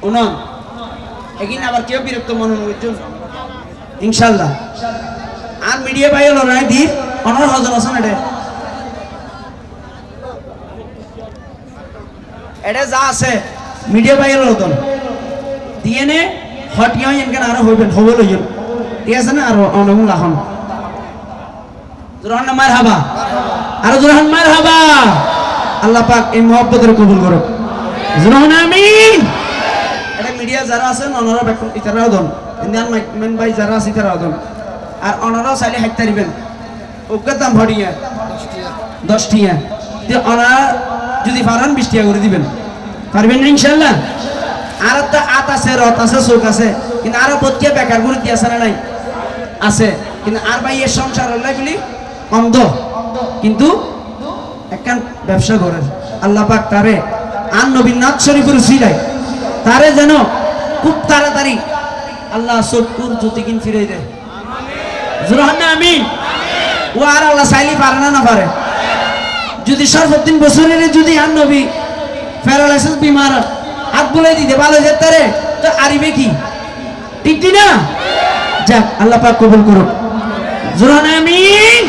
উনন এগিন আবার কেউ বিরক্ত মনে করছেন ইনশাআল্লাহ আর মিডিয়া ভাই হলো রায় দি অনর হজন আছেন এটা যা আছে মিডিয়া ভাই হলো তো দিয়ে নে হটিয়া এনকেন আরো হইবেন হবো লইন ঠিক আছে না আর অনমুল এখন জোরহান মারহাবা আর জোরহান মারহাবা আল্লাহ পাক এই মহব্বতের কবুল করুক জোরহান আমিন এটা মিডিয়া যারা আছেন অনরা বেকন ইতারাও দন ইন্ডিয়ান মেন ভাই যারা আছে ইতারাও দন আর অনরা চাইলে হাইতে দিবেন ওকে দাম ভরিয়া 10 টিয়া তে অনরা যদি পারেন 20 টিয়া করে দিবেন পারবেন না ইনশাআল্লাহ আর একটা আত আছে রত আছে চোখ আছে কিন্তু আরো প্রত্যেক বেকার গুরু কি আছে না নাই আছে কিন্তু আর ভাই এর সংসার হলো বলি অন্ধ কিন্তু একখান ব্যবসা করেন আল্লাহ পাক তারে আর নবীর নাথ শরীফের উসিলায় তারে যেন খুব তাড়াতাড়ি আল্লাহ চক্ষুর জ্যোতিকিন ফিরে দেয় জোরহান না আমিন ও আর আল্লাহ চাইলে পারে না পারে যদি সর্বদিন বছরের যদি আর নবী প্যারালাইসিস বিমার হাত বলে দিতে ভালো যেতে রে তো আরিবে কি ঠিক না যাক আল্লাহ পাক কবুল করুক জোরহান আমিন